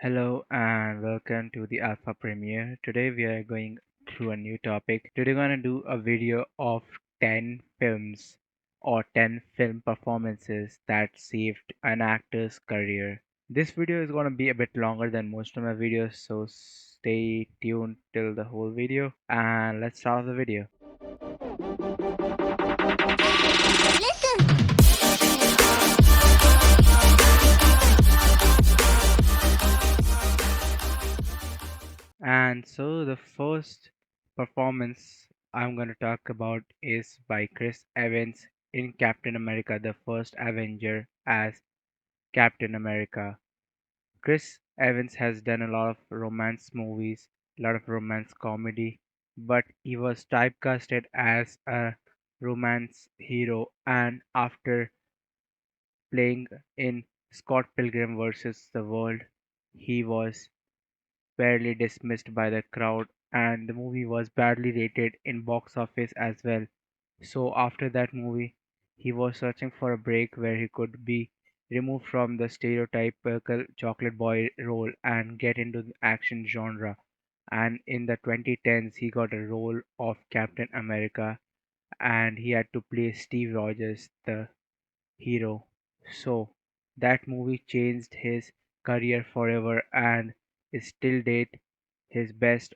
Hello and welcome to the Alpha Premiere. Today we are going through a new topic. Today we're going to do a video of 10 films or 10 film performances that saved an actor's career. This video is going to be a bit longer than most of my videos, so stay tuned till the whole video and let's start the video. And so the first performance I'm going to talk about is by Chris Evans in Captain America, the first Avenger as Captain America. Chris Evans has done a lot of romance movies, a lot of romance comedy, but he was typecasted as a romance hero, and after playing in Scott Pilgrim vs. the World, he was barely dismissed by the crowd, and the movie was badly rated in box office as well. So after that movie, he was searching for a break where he could be removed from the stereotypical chocolate boy role and get into the action genre. And in the 2010s, he got a role of Captain America, and he had to play Steve Rogers, the hero. So that movie changed his career forever and is still date his best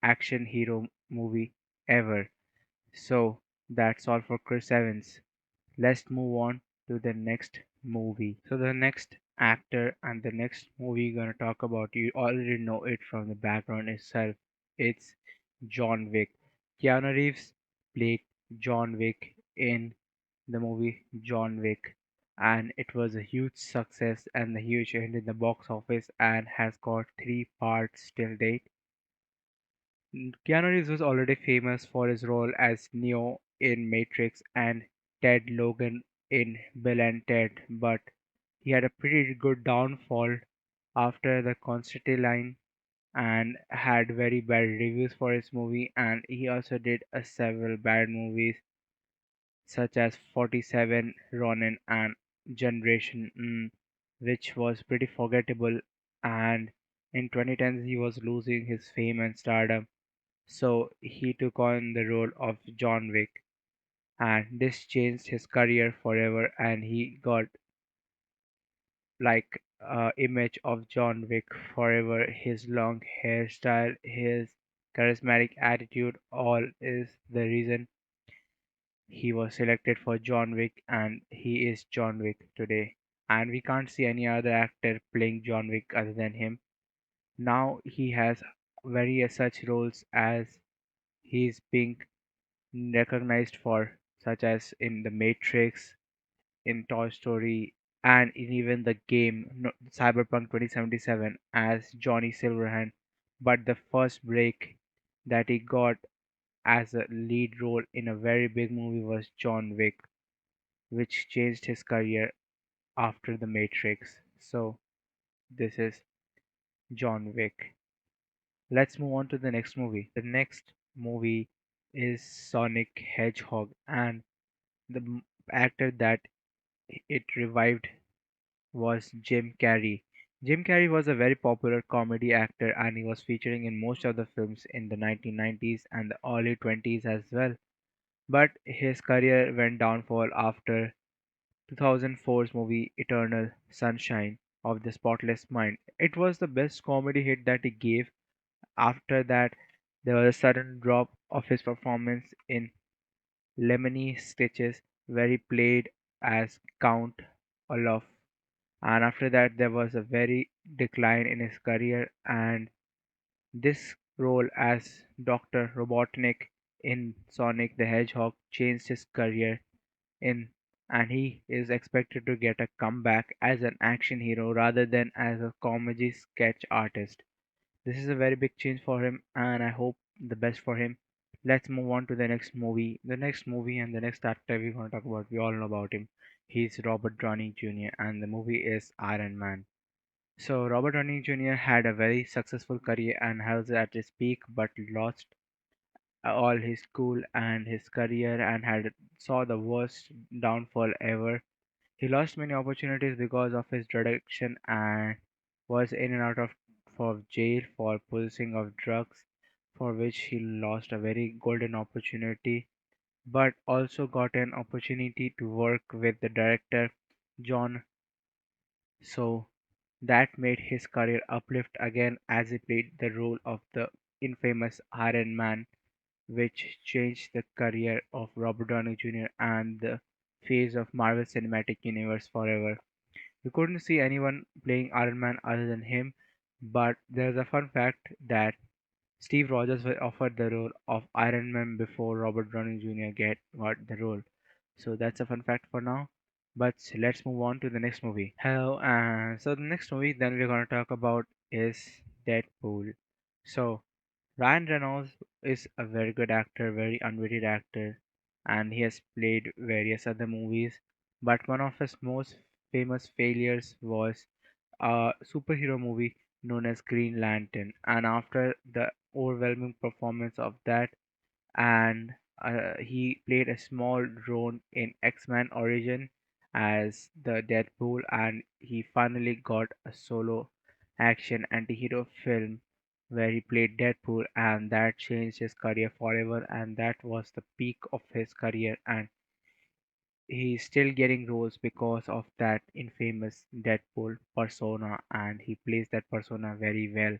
action hero movie ever. So that's all for Chris Evans. Let's move on to the next movie. So the next actor and the next movie we're gonna talk about, you already know it from the background itself. It's John Wick. Keanu Reeves played John Wick in the movie John Wick, and it was a huge success and a huge hit in the box office and has got three parts till date. Keanu Reeves was already famous for his role as Neo in Matrix and Ted Logan in Bill and Ted, but he had a pretty good downfall after the Constantine line and had very bad reviews for his movie, and he also did several bad movies such as 47 Ronin and Generation, which was pretty forgettable, and in 2010 he was losing his fame and stardom, so he took on the role of John Wick, and this changed his career forever, and he got like image of John Wick forever. His long hairstyle, his charismatic attitude, all is the reason he was selected for John Wick, and he is John Wick today. And we can't see any other actor playing John Wick other than him. Now he has various such roles as he's being recognized for, such as in The Matrix, in Toy Story, and in even the game Cyberpunk 2077 as Johnny Silverhand. But the first break that he got as a lead role in a very big movie was John Wick, which changed his career after The Matrix. So, this is John Wick. Let's move on to the next movie. The next movie is Sonic Hedgehog, and the actor that it revived was Jim Carrey. Jim Carrey was a very popular comedy actor and he was featuring in most of the films in the 1990s and the early 20s as well. But his career went downfall after 2004's movie Eternal Sunshine of the Spotless Mind. It was the best comedy hit that he gave. After that, there was a sudden drop of his performance in Lemony Stitches, where he played as Count Olaf. And after that, there was a very decline in his career, and this role as Dr. Robotnik in Sonic the Hedgehog changed his career in and he is expected to get a comeback as an action hero rather than as a comedy sketch artist. This is a very big change for him and I hope the best for him. Let's move on to the next movie. The next movie and the next actor we're going to talk about, we all know about him. He's Robert Downey Jr. and the movie is Iron Man. So Robert Downey Jr. had a very successful career and was at his peak but lost all his school and his career and had saw the worst downfall ever. He lost many opportunities because of his drug addiction and was in and out of jail for possessing of drugs, for which he lost a very golden opportunity, but also got an opportunity to work with the director John. So that made his career uplift again as he played the role of the infamous Iron Man, which changed the career of Robert Downey Jr. and the phase of Marvel Cinematic Universe forever. We couldn't see anyone playing Iron Man other than him, but there's a fun fact that Steve Rogers was offered the role of Iron Man before Robert Downey Jr. got the role. So that's a fun fact for now. But let's move on to the next movie. Hello, and so the next movie then we're going to talk about is Deadpool. So Ryan Reynolds is a very good actor, very underrated actor, and he has played various other movies. But one of his most famous failures was a superhero movie known as Green Lantern. And after the overwhelming performance of that, and he played a small role in X-Men Origin as the Deadpool, and he finally got a solo action anti-hero film where he played Deadpool, and that changed his career forever, and that was the peak of his career, and he's still getting roles because of that infamous Deadpool persona, and he plays that persona very well,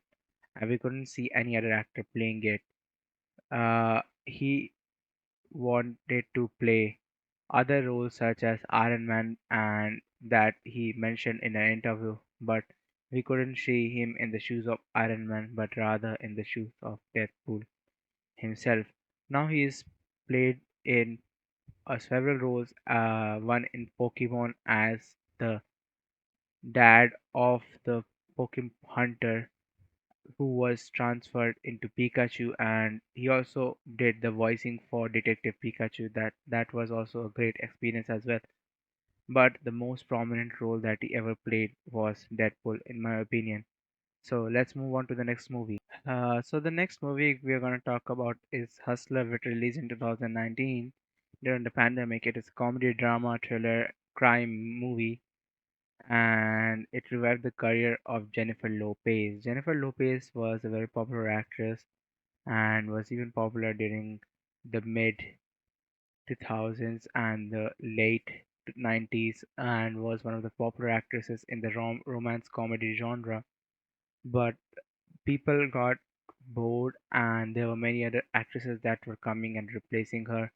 and we couldn't see any other actor playing it. He wanted to play other roles such as Iron Man and that he mentioned in an interview, but we couldn't see him in the shoes of Iron Man, but rather in the shoes of Deadpool himself. Now he is played in several roles, one in Pokemon as the dad of the Pokemon hunter who was transferred into Pikachu, and he also did the voicing for Detective Pikachu. That was also a great experience as well. But the most prominent role that he ever played was Deadpool, in my opinion. So let's move on to the next movie. So the next movie we are going to talk about is Hustler, which released in 2019 during the pandemic. It is a comedy, drama, thriller, crime movie, and it revived the career of Jennifer Lopez. Jennifer Lopez was a very popular actress and was even popular during the mid 2000s and the late 90s and was one of the popular actresses in the romance comedy genre. But people got bored and there were many other actresses that were coming and replacing her,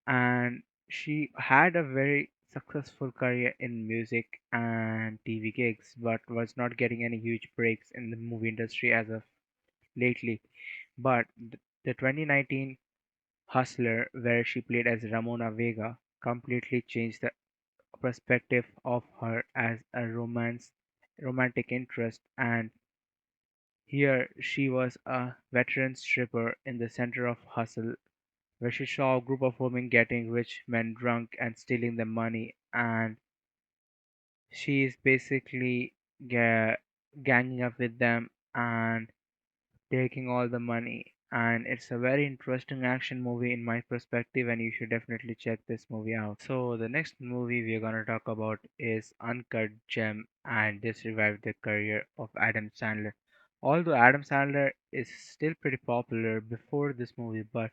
and she had a very successful career in music and TV gigs, but was not getting any huge breaks in the movie industry as of lately. But the 2019 Hustler, where she played as Ramona Vega, completely changed the perspective of her as a romantic interest, and here she was a veteran stripper in the center of hustle where she saw a group of women getting rich men drunk and stealing their money, and she is basically ganging up with them and taking all the money. And it's a very interesting action movie in my perspective, and you should definitely check this movie out. So the next movie we're gonna talk about is Uncut Gem, and this revived the career of Adam Sandler. Although Adam Sandler is still pretty popular before this movie, but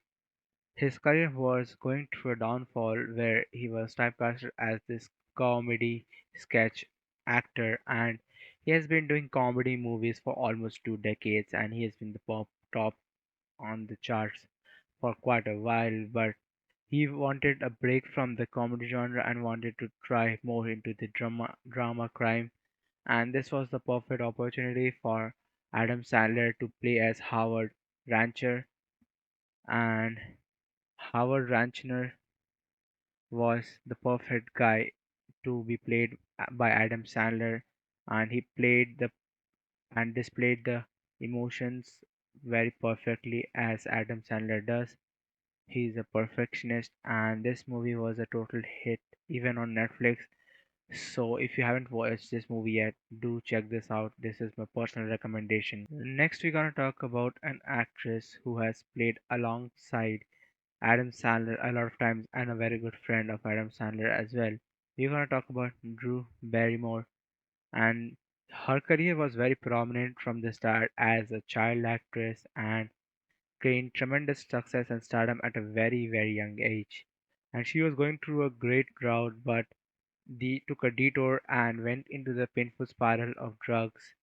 his career was going through a downfall where he was typecasted as this comedy sketch actor, and he has been doing comedy movies for almost 2 decades, and he has been the top on the charts for quite a while. But he wanted a break from the comedy genre and wanted to try more into the drama crime, and this was the perfect opportunity for Adam Sandler to play as Howard Rancher, and Howard Ranchner was the perfect guy to be played by Adam Sandler, and he played the and displayed the emotions very perfectly as Adam Sandler does. He's a perfectionist, and this movie was a total hit even on Netflix. So if you haven't watched this movie yet, do check this out. This is my personal recommendation. Next, we're gonna talk about an actress who has played alongside Adam Sandler a lot of times and a very good friend of Adam Sandler as well. We're going to talk about Drew Barrymore, and Her career was very prominent from the start as a child actress and gained tremendous success and stardom at a very, very young age. And she was going through a great drought, but took a detour and went into the painful spiral of drugs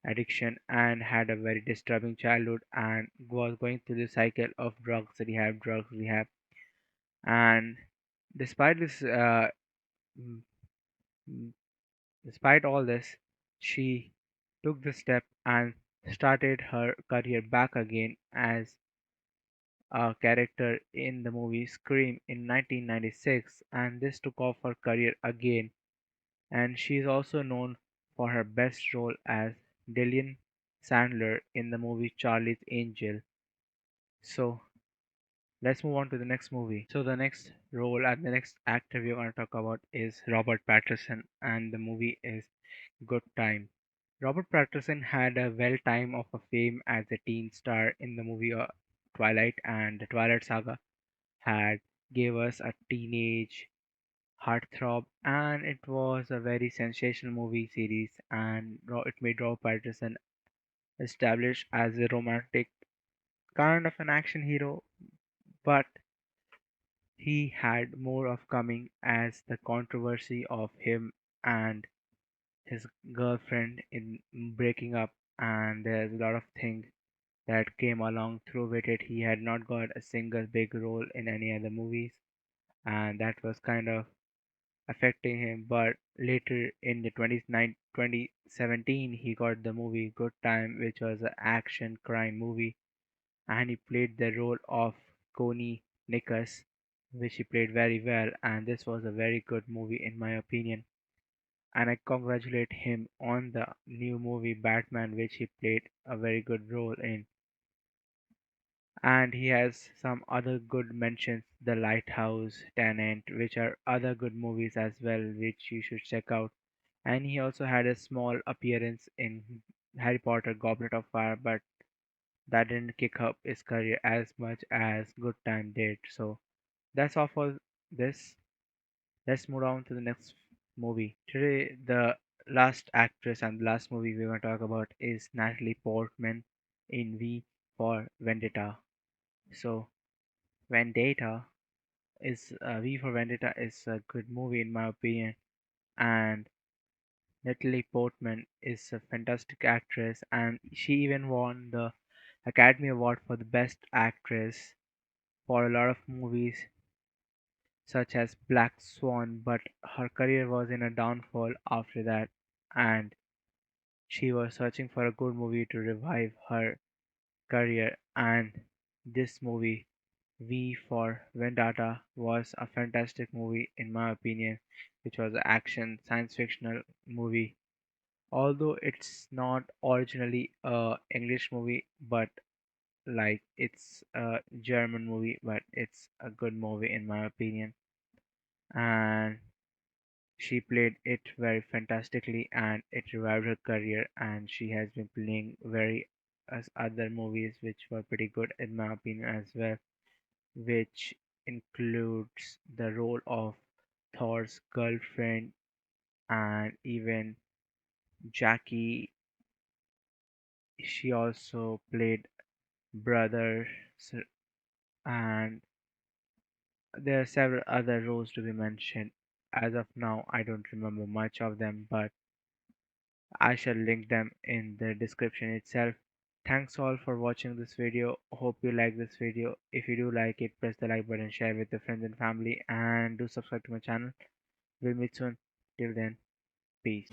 addiction and had a very disturbing childhood and was going through the cycle of drugs rehab. And despite this, mm, mm, despite all this, she took the step and started her career back again as a character in the movie Scream in 1996, and this took off her career again. And she is also known for her best role as Dillian Sandler in the movie Charlie's Angel. So let's move on to the next movie. So the next role and the next actor we're going to talk about is Robert Pattinson, and the movie is Good Time. Robert Pattinson had a well time of a fame as a teen star in the movie Twilight, and the Twilight Saga had gave us a teenage heartthrob, and it was a very sensational movie series, and it made Robert Pattinson establish as a romantic kind of an action hero, but he had more of coming as the controversy of him and his girlfriend in breaking up, and there's a lot of things that came along through with it. He had not got a single big role in any other movies, and that was kind of affecting him. But later in the 2017, he got the movie Good Time, which was an action crime movie, and he played the role of Coney Nicholas, which he played very well. And this was a very good movie, in my opinion. And I congratulate him on the new movie Batman, which he played a very good role in. And he has some other good mentions, The Lighthouse, Tenant, which are other good movies as well, which you should check out. And he also had a small appearance in Harry Potter Goblet of Fire, but that didn't kick up his career as much as Good Time did. So that's all for this. Let's move on to the next movie. Today, the last actress and the last movie we're going to talk about is Natalie Portman in V for Vendetta. So, Vendetta V for Vendetta is a good movie in my opinion, and Natalie Portman is a fantastic actress, and she even won the Academy Award for the Best Actress for a lot of movies such as Black Swan, but her career was in a downfall after that, and she was searching for a good movie to revive her career, and this movie, V for Vendetta, was a fantastic movie in my opinion, which was an action science fictional movie. Although it's not originally a English movie, but like it's a German movie, but it's a good movie in my opinion. And she played it very fantastically, and it revived her career. And she has been playing very as other movies which were pretty good in my opinion as well, which includes the role of Thor's girlfriend and even Jackie. She also played brother, and there are several other roles to be mentioned. As of now, I don't remember much of them, but I shall link them in the description itself. Thanks all for watching this video. Hope you like this video. If you do like it, press the like button, share with your friends and family, and do subscribe to my channel. We'll meet soon. Till then, peace.